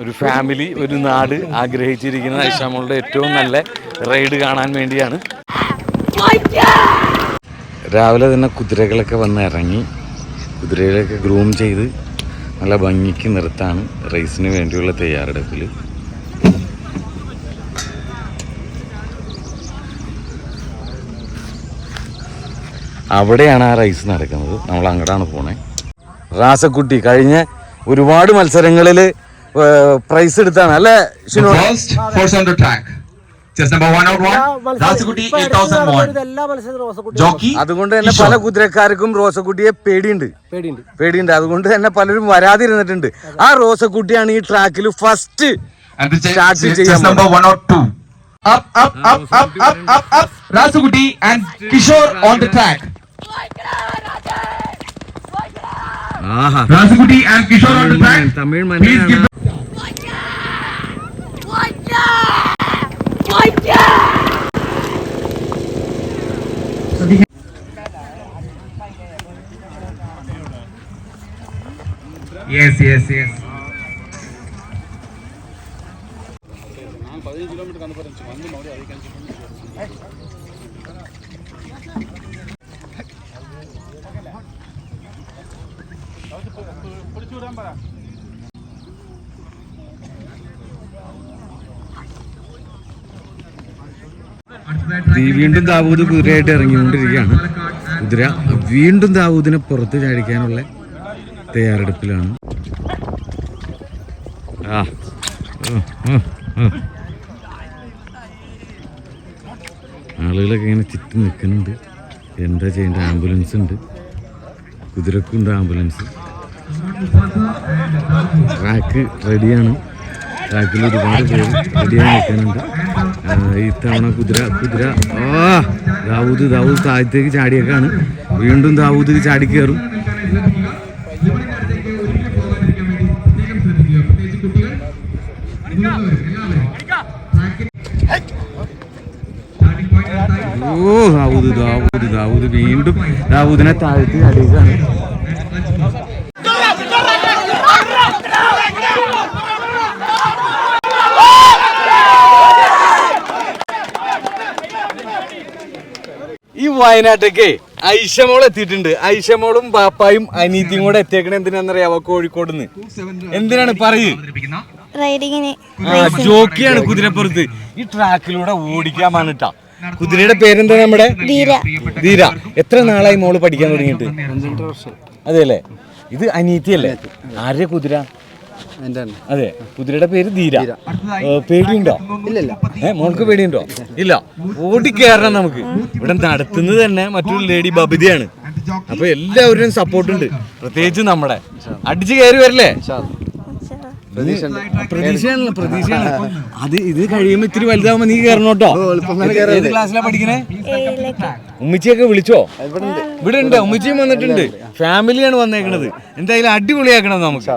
ഒരു ഫാമിലി, ഒരു നാട് ആഗ്രഹിച്ചിരിക്കുന്ന ഐഷാമോളുടെ ഏറ്റവും നല്ല റൈഡ് കാണാൻ വേണ്ടിയാണ്. രാവിലെ തന്നെ കുതിരകളൊക്കെ വന്ന് ഇറങ്ങി, കുതിരകളൊക്കെ ഗ്രൂം ചെയ്ത് നല്ല ഭംഗിക്ക് നിർത്താണ് റേസിന് വേണ്ടിയുള്ള തയ്യാറെടുപ്പിൽ. അവിടെയാണ് ആ റേസ് നടക്കുന്നത്. നമ്മൾ അങ്ങോട്ടാണ് പോണേ. റാസക്കുട്ടി കഴിഞ്ഞ ഒരുപാട് മത്സരങ്ങളിൽ പ്രൈസ് എടുത്താണ് അല്ലേ ഷിനോ? അതുകൊണ്ട് തന്നെ പല കുതിരക്കാർക്കും റോസക്കുട്ടിയെ പേടിയുണ്ട്. അതുകൊണ്ട് തന്നെ പലരും വരാതിരുന്നിട്ടുണ്ട്. ആ റോസക്കുട്ടിയാണ് ഈ ട്രാക്കിൽ ഫസ്റ്റ് സ്റ്റാർട്ട് ചെയ്യാൻ. Rasukuti and Kishore on the track. Rasukuti and Kishore on the track. Tamil man. Please give Yes. വീണ്ടും ദാവൂദ് കുതിരയായിട്ട് ഇറങ്ങിക്കൊണ്ടിരിക്കുകയാണ്. കുതിര വീണ്ടും ദാവൂദിനെ പുറത്ത് ചാടിക്കാനുള്ള തയ്യാറെടുപ്പിലാണ്. ആളുകളൊക്കെ ഇങ്ങനെ ചുറ്റും നിൽക്കുന്നുണ്ട്. എന്താ ചെയ്യേണ്ട? ആംബുലൻസ് ഉണ്ട്, കുതിരക്കുണ്ട് ആംബുലൻസ്. ട്രാക്ക് റെഡിയാണ്. ട്രാക്കിൽ ഒരുപാട് പേര് റെഡിയായി നിൽക്കുന്നുണ്ട്. ഇത്തവണ കുതിര ദാവൂദ് താഴത്തേക്ക് ചാടിയേക്കാണ്. വീണ്ടും ദാവൂദ് ചാടി കയറും. ദാവൂദ് വീണ്ടും ദാവൂദിനെ താഴ്ത്തി ചാടിയേക്കാണ്. ഈ വയനാട്ടേക്ക് ഐഷമോൾ എത്തിയിട്ടുണ്ട്. ഐഷമോളും ബാപ്പായും അനീതിയും കൂടെ എത്തിയേക്കണ എന്തിനാന്നറിയാവോ? കോഴിക്കോട് നിന്ന്. എന്തിനാണ് പറയൂ? ജോക്കിയാണ് കുതിരപ്പുറത്ത്. ഈ ട്രാക്കിലൂടെ ഓടിക്കാൻ വേണ്ടിട്ടാ. കുതിരയുടെ പേരെന്താ? നമ്മുടെ ധീര. എത്ര നാളായി മോള് പഠിക്കാൻ തുടങ്ങിയിട്ട്? 12 വർഷം. അതെല്ലേ? ഇത് അനീതിയല്ലേ? ആരുടെ കുതിര? അതെ, കുതിരയുടെ പേര് ധീര. പേടിയുണ്ടോ? ഇല്ലല്ല. മോൾക്ക് പേടിയുണ്ടോ? ഇല്ല. ഓടിക്കയറണം. നമുക്ക് ഇവിടെ നടത്തുന്നത് തന്നെ മറ്റൊരു ലേഡി ബബിതയാണ്. അപ്പൊ എല്ലാവരുടെയും സപ്പോർട്ടുണ്ട്, പ്രത്യേകിച്ച് നമ്മുടെ. അടിച്ചു കയറി വരില്ലേ? പ്രതീക്ഷയാണ്. അത് ഇത് കഴിയുമ്പോ ഇത്തിരി വലുതാവുമ്പോ നീ കയറണോട്ടോ. ഏത് ക്ലാസ്സിലാ പഠിക്കണേ? ഉമ്മിച്ചിയൊക്കെ വിളിച്ചോ? ഇവിടെ ഉണ്ട്, ഉമ്മിച്ചിയും വന്നിട്ടുണ്ട്. ഫാമിലിയാണ് വന്നേക്കണത്. എന്തായാലും അടിപൊളിയാക്കണം നമുക്ക്.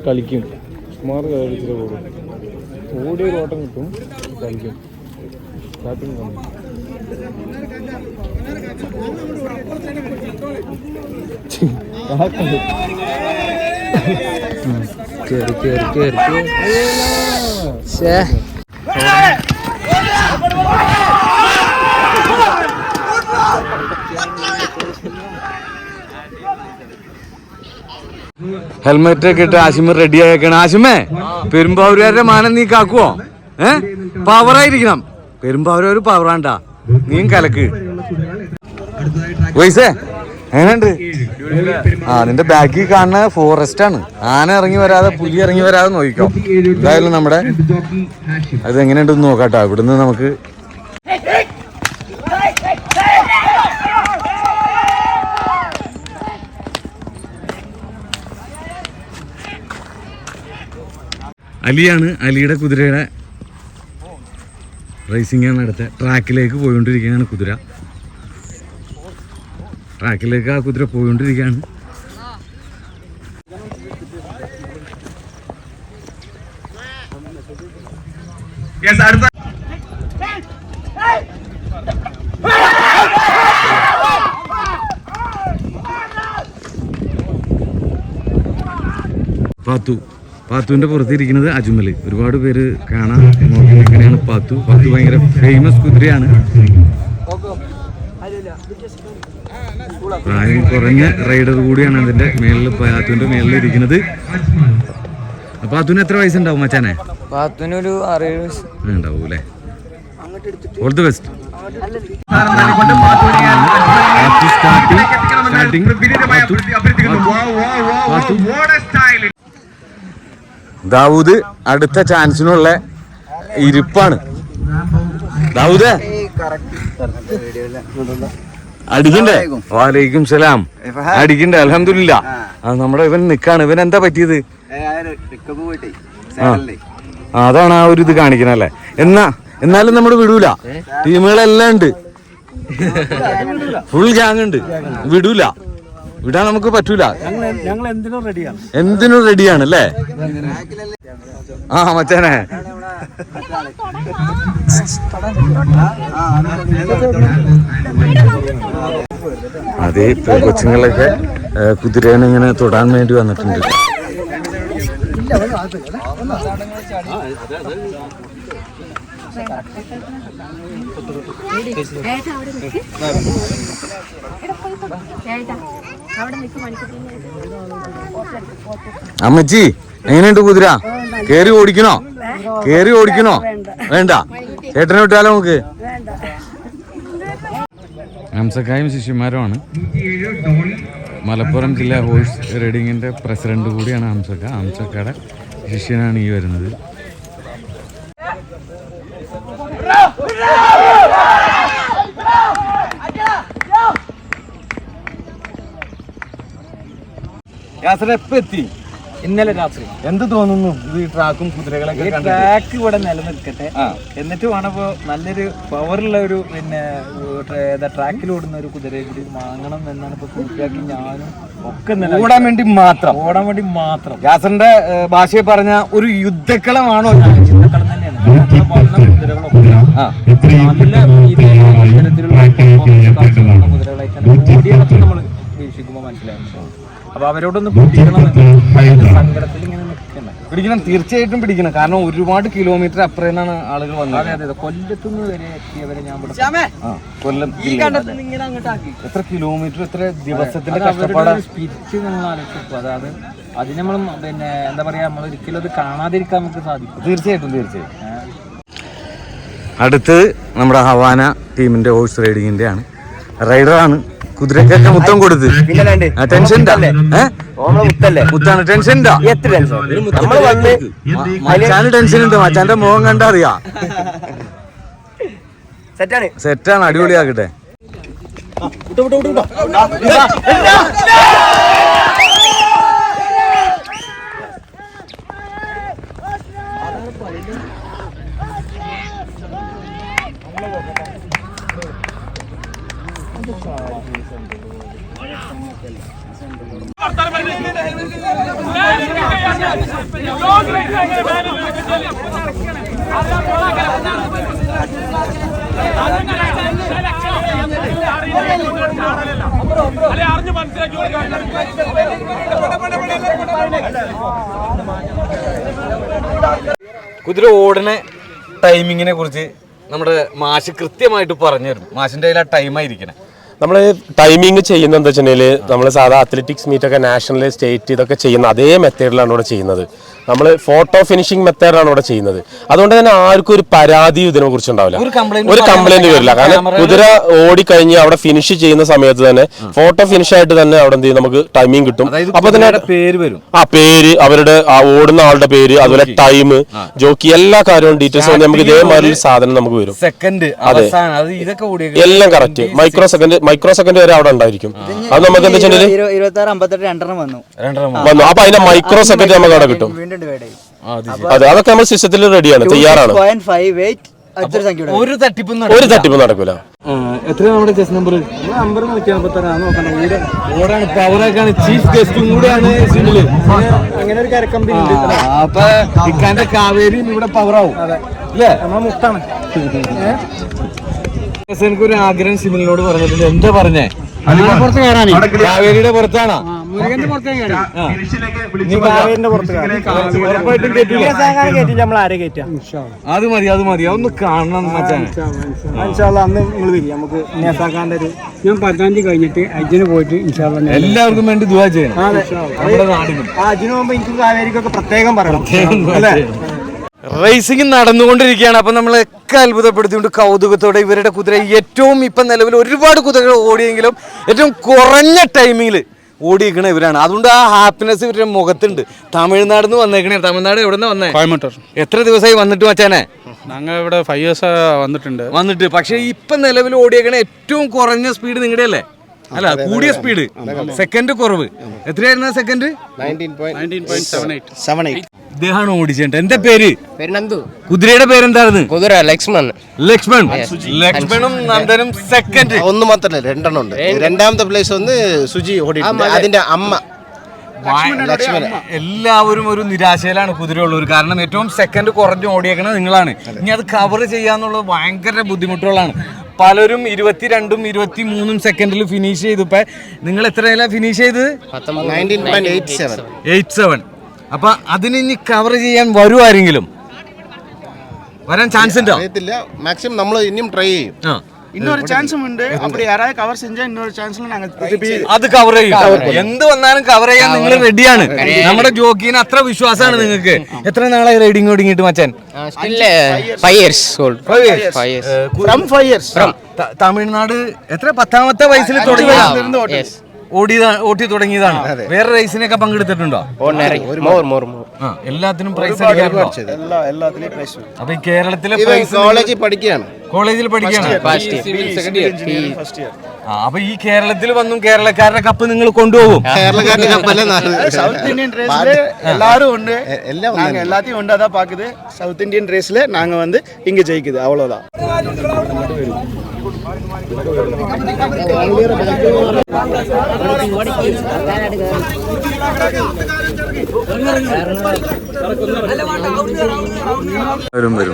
കളിക്കും. സുമാറ് കളിച്ചിട്ട് പോകും. ഓടിയൊരു ഓട്ടം കിട്ടും. കളിക്കും. സ്റ്റാർട്ടിങ് വന്നു. ഹെൽമെറ്റ് ഒക്കെ ഇട്ട് ആശിമ റെഡി ആയേക്കാണ്. ആശിമേ, പെരുമ്പാവൂരുകാരുടെ മാനം നീ കാക്കുവോ? പവറായിരിക്കണം. പെരുമ്പാവൂർ പവറാണ്ടാ. നീയും കലക്ക്. വയസ്സേ എങ്ങനെയുണ്ട്? നിന്റെ ബാക്കിൽ കാണുന്ന ഫോറസ്റ്റ് ആണ്. ആന ഇറങ്ങി വരാതെ, പുലി ഇറങ്ങി വരാതെ നോക്കിക്കോ. എന്തായാലും നമ്മുടെ അത് എങ്ങനെയുണ്ടെന്ന് നോക്കാട്ടോ. ഇവിടുന്ന് നമുക്ക് അലിയാണ്. അലിയുടെ കുതിരയുടെ റേസിംഗാണ് അടുത്ത. ട്രാക്കിലേക്ക് പോയിക്കൊണ്ടിരിക്കുകയാണ് കുതിര. ട്രാക്കിലേക്ക് ആ കുതിര പോയിക്കൊണ്ടിരിക്കുകയാണ്. Yes, അടുത്ത പാത്തുവിന്റെ പുറത്തിരിക്കുന്നത് അജ്മൽ. ഒരുപാട് പേര് കാണാൻ നോക്കിയാണ് പാത്തു. ഭയങ്കര ഫേമസ് കുതിരയാണ്. പ്രായം കുറഞ്ഞ റൈഡർ കൂടിയാണ് അതിന്റെ മേളിൽ, പാത്തുവിന്റെ മേളിൽ ഇരിക്കുന്നത്. പാത്തുവിന് എത്ര വയസ്സുണ്ടാവും മച്ചാനെ? പാത്തുവിനൊരു 6-7 വയസ്സ് ഉണ്ടാവും അല്ലേ? All the best. ദാവൂദ് അടുത്ത ചാൻസിനുള്ള ഇരിപ്പാണ്. ദാവൂദ് അടിക്കണ്ടേ? വാലൈക്കും സലാം. അടിക്കണ്ടേ? അൽഹംദുലില്ലാ. നമ്മുടെ ഇവൻ നിക്കാണ്. ഇവൻ എന്താ പറ്റിയത്? അതാണ് ആ ഒരു ഇത് കാണിക്കണല്ലേ. എന്നാലും നമ്മൾ വിടൂല. ടീമുകളെല്ലാം ഉണ്ട്, ഫുൾ ഗ്യാങ് ഉണ്ട്. വിടൂല, വിടാൻ നമുക്ക് പറ്റൂല. എന്തിനും റെഡിയാണ് അല്ലേ? ആ മച്ചാനെ, അതെ കൊച്ചുങ്ങളൊക്കെ കുതിരേനെ ഇങ്ങനെ തൊടാൻ വേണ്ടി വന്നിട്ടുണ്ട്. അമ്മച്ചി എങ്ങനെയുണ്ട് കുതിര? കേറി ഓടിക്കണോ? വേണ്ട, ചേട്ടനെ വിട്ടാലോ നമുക്ക്? ഹംസക്കായും ശിഷ്യന്മാരുമാണ്. മലപ്പുറം ജില്ലാ ഹോഴ്സ് റൈഡിങ്ങിന്റെ പ്രസിഡന്റ് കൂടിയാണ് ഹംസക്ക. ഹംസക്കയുടെ ശിഷ്യനാണ് ഈ വരുന്നത്. എത്തി ഇന്നലെ രാത്രി. എന്ത് തോന്നുന്നു ഇത്? ഈ ട്രാക്കും കുതിരകളൊക്കെ ട്രാക്ക് ഇവിടെ നിലനിൽക്കട്ടെ, എന്നിട്ട് വേണം ഇപ്പോ നല്ലൊരു പവറുള്ള ഒരു പിന്നെ ട്രാക്കിൽ ഓടുന്ന ഒരു കുതിരയെ കൂടി വാങ്ങണം എന്നാണ് ഇപ്പൊ പൂർത്തിയാക്കി ഞാനും ഒക്കെ ഓടാൻ വേണ്ടി മാത്രം. യാസറിന്റെ ഭാഷയെ പറഞ്ഞ ഒരു യുദ്ധക്കളമാണോ? യുദ്ധക്കളം തന്നെയാണ്. കുതിരകളൊക്കെ നല്ല രീതിയിലുള്ള കുതിരകളായിട്ടാണ് ഓടിയതൊക്കെ നമ്മൾ വീക്ഷിക്കുമ്പോൾ മനസ്സിലാകും. അപ്പൊ അവരോടൊന്ന് സങ്കടത്തിൽ ഇങ്ങനെ പിടിക്കണം, തീർച്ചയായിട്ടും പിടിക്കണം. കാരണം ഒരുപാട് കിലോമീറ്റർ അപ്പുറം നിന്നാണ് ആളുകൾ വന്നത്. അതെ, കൊല്ലത്തുനിന്ന് വരെ എത്തിയവരെ ഞാൻ കൊല്ലം എത്ര കിലോമീറ്റർ, എത്ര ദിവസത്തിന്റെ കഷ്ടപ്പാട് സ്പിരിറ്റ് നമ്മൾ ആലോചിച്ചപ്പോ അതായത് അതിന് നമ്മൾ പിന്നെ എന്താ പറയാ, നമ്മൾ ഒരിക്കലും അത് കാണാതിരിക്കാൻ നമുക്ക് സാധിക്കും. തീർച്ചയായിട്ടും. അടുത്ത് നമ്മുടെ ഹവാന ടീമിന്റെ ഹോഴ്സ് റൈഡിങ്ങിന്റെ ആണ്. റൈഡറാണ്. കുതിരക്കൊക്കെ മുത്തം കൊടുത്ത് ടെൻഷൻ മുത്താണ്. ടെൻഷൻ മച്ചാന് ടെൻഷൻ ഉണ്ട്. മച്ചാന്റെ മുഖം കണ്ടാ അറിയാം. സെറ്റാണ്, അടിപൊളിയാക്കട്ടെ. കുതിര ഓടണ ടൈമിങ്ങിനെ കുറിച്ച് നമ്മുടെ മാഷ് കൃത്യമായിട്ട് പറഞ്ഞു തരും. മാഷിന്റെ കയ്യിൽ ആ ടൈമായിരിക്കണേ. നമ്മൾ ടൈമിങ് ചെയ്യുന്നത് എന്താ വെച്ചിട്ടുണ്ടെങ്കിൽ നമ്മൾ സാധാ അത്ലറ്റിക്സ് മീറ്റൊക്കെ നാഷണൽ സ്റ്റേറ്റ് ഇതൊക്കെ ചെയ്യുന്ന അതേ മെത്തേഡിലാണ് ഇവിടെ ചെയ്യുന്നത്. നമ്മൾ ഫോട്ടോ ഫിനിഷിംഗ് മെത്തേഡാണ് ഇവിടെ ചെയ്യുന്നത്. അതുകൊണ്ട് തന്നെ ആർക്കും ഒരു പരാതി ഇതിനെ കുറിച്ച് ഉണ്ടാവില്ല, ഒരു കംപ്ലൈന്റ് വരില്ല. കാരണം കുതിര ഓടിക്കഴിഞ്ഞ് അവിടെ ഫിനിഷ് ചെയ്യുന്ന സമയത്ത് തന്നെ ഫോട്ടോ ഫിനിഷ് ആയിട്ട് തന്നെ അവിടെ എന്ത് ചെയ്യും, നമുക്ക് ടൈമിംഗ് കിട്ടും. അപ്പൊ തന്നെ പേര് വരും, ആ പേര്, അവരുടെ ആ ഓടുന്ന ആളുടെ പേര്, അതുപോലെ ടൈം, ജോക്കി, എല്ലാ കാര്യവും ഡീറ്റെയിൽസ് നമുക്ക് ഇതേമാതിരി സാധനം നമുക്ക് വരും. അതെ, എല്ലാം കറക്റ്റ്. മൈക്രോ സെക്കൻഡ് വരെ അവിടെ ഉണ്ടായിരിക്കും. അത് നമുക്ക് എന്താ വെച്ചിട്ടുണ്ടെങ്കിൽ വന്നു. അപ്പൊ അതിന്റെ മൈക്രോ സെക്കൻഡ് നമുക്ക് അവിടെ കിട്ടും. അതെ, അതൊക്കെ നമ്മൾ സിസ്റ്റത്തിൽ റെഡിയാണ്, തയ്യാറാണ്. ഒരു തട്ടിപ്പും നടക്കൂല. എത്ര നമ്മുടെ ചെസ് നമ്പർ? നമ്പർ 156 നോക്കണം. ഓടാണ് പവറൊക്കെയാണ്, ചീഫ് ഗസ്റ്റും കൂടെയാണ് സിനിമയില്. അങ്ങനെ ഒരു കരക്കമ്പി ഉണ്ട്. അപ്പൊ ഇക്കാന്റെ കാവേരി ഇവിടെ പവറാവും അല്ലേ? നമ്മളെ മുത്താണ്. എനിക്കൊരു ആഗ്രഹം സിനിമയിലോട് പറഞ്ഞിട്ടുണ്ട്. എന്താ പറഞ്ഞേ? പുറത്ത് കയറാനേ. കാവേരിയുടെ പുറത്താണോ? മുരുകന്റെ പുറത്ത് കയറി. നീ കാവേരിന്റെ പുറത്ത് ഉറപ്പായിട്ടും കേട്ടില്ല. നമ്മൾ ആരെ കയറ്റാം? അത് മതി അതൊന്ന് കാണണം മച്ചാനെ. അന്ന് നിങ്ങൾ വരും. നമുക്ക് നേസാക്കാന്റെ ഒരു ഞാൻ 10-ാം തീയതി കഴിഞ്ഞിട്ട് അജിന് പോയിട്ട് എല്ലാവർക്കും വേണ്ടി ദുആ ചെയ്യണം നമ്മുടെ നാടിനും. അജിന് പോകുമ്പോ എനിക്ക് കാവേരിക്കൊക്കെ പ്രത്യേകം പറയണം അല്ലേ? റേസിംഗ് നടന്നുകൊണ്ടിരിക്കുകയാണ്. അപ്പൊ നമ്മളൊക്കെ അത്ഭുതപ്പെടുത്തിക്കൊണ്ട് കൗതുകത്തോടെ ഇവരുടെ കുതിര ഏറ്റവും ഇപ്പം നിലവിൽ ഒരുപാട് കുതിരകൾ ഓടിയെങ്കിലും ഏറ്റവും കുറഞ്ഞ ടൈമിങ്ങിൽ ഓടിയിരിക്കണ ഇവരാണ്. അതുകൊണ്ട് ആ ഹാപ്പിനെസ് ഇവരുടെ മുഖത്തുണ്ട്. തമിഴ്നാട് നിന്ന് വന്നേക്കണേ. തമിഴ്നാട് എവിടെ നിന്ന് വന്നേ? കോയമ്പത്തൂർ. എത്ര ദിവസമായി വന്നിട്ട് മച്ചാനെ? ഞങ്ങൾ ഇവിടെ 5 years വന്നിട്ട്. പക്ഷെ ഇപ്പം നിലവിൽ ഓടിയേക്കണ ഏറ്റവും കുറഞ്ഞ സ്പീഡ് നിങ്ങളുടെ അല്ലേ? അല്ല, കൂടിയ സ്പീഡ് സെക്കൻഡ് കുറവ്. എത്രയായിരുന്നു സെക്കൻഡ്? 19.78. ഇദ്ദേഹമാണ് ഓടിച്ചേട്ട. എന്താ പേര്? നന്ദു. കുതിരയുടെ പേരെന്തായിരുന്നു? കുതിര ലക്ഷ്മൺ. ലക്ഷ്മണും നന്ദനും സെക്കൻഡ്. ഒന്ന് മാത്രല്ല, രണ്ടെണ്ണം ഉണ്ട്. രണ്ടാമത്തെ പ്ലേസ് വന്ന് സുജി ഓടിയിട്ടുണ്ട്. അതിന്റെ അമ്മ ലക്ഷ്മണൻ. എല്ലാവരും ഒരു നിരാശയിലാണ് കുതിരയുള്ളവർ. കാരണം ഏറ്റവും സെക്കൻഡ് കുറഞ്ഞ് ഓടിയേക്കണത് നിങ്ങളാണ്. ഇനി അത് കവർ ചെയ്യാന്നുള്ളത് ഭയങ്കര ബുദ്ധിമുട്ടുള്ളതാണ്. പലരും 22ഉം 23ഉം സെക്കൻഡിൽ ഫിനിഷ് ചെയ്തപ്പോ നിങ്ങൾ എത്രയിലാണ് ഫിനിഷ് ചെയ്തത്? 19.87. അപ്പൊ അതിന് ഇനി കവർ ചെയ്യാൻ വരുമാരെങ്കിലും വരാൻ ചാൻസ് ഉണ്ടോ? അറിയത്തില്ല. മാക്സിമം നമ്മൾ ഇനിയും ട്രൈ ചെയ്യും. இன்னொரு சான்ஸும் உண்டு. அப்படி யாராவது கவர் செஞ்சா இன்னொரு சான்ஸ்ல நாங்க അത് കവർ ചെയ്യും. എന്ത് വന്നാലും കവർ ചെയ്യാൻ നിങ്ങൾ റെഡിയാണ്. നമ്മുടെ ജോക്കിന് അത്ര വിശ്വാസമാണ് നിങ്ങൾക്ക്. എത്ര നാളായി riding ഓടിങ്ങിട്ട് Machan? Still 5 years old. 5 years. From 5 years. Tamil Nadu എത്ര 10ാമത്തെ വയസ്സിൽ തുടങ്ങി ഓട്ടി തുടങ്ങിയതാണ്. വേറെ റേസിനൊക്കെ പങ്കെടുത്തിട്ടുണ്ടോ? എല്ലാത്തിനും പ്രൈസ് അടിക്കാറുണ്ടോ? അപ്പൊ ഈ കേരളത്തിലെ കോളേജിൽ പഠിക്കുകയാണ്. കോളേജിൽ പഠിക്കുകയാണ്. അപ്പൊ ഈ കേരളത്തിൽ വന്നും കേരളക്കാരുടെ കപ്പ് നിങ്ങൾ കൊണ്ടുപോകും? കേരളക്കാരുടെ കപ്പല്ലേ சவுத் இந்தியன் ரேஸ்ல எல்லாரும் உண்டு. എല്ലാം நாங்க எல்லாத்தையும் ஒன்றா தான் பாக்குது. சவுத் இந்தியன் ரேஸ்ல நாங்க வந்து இங்க ஜெயிக்குது, அவ்வளவுதான். വരും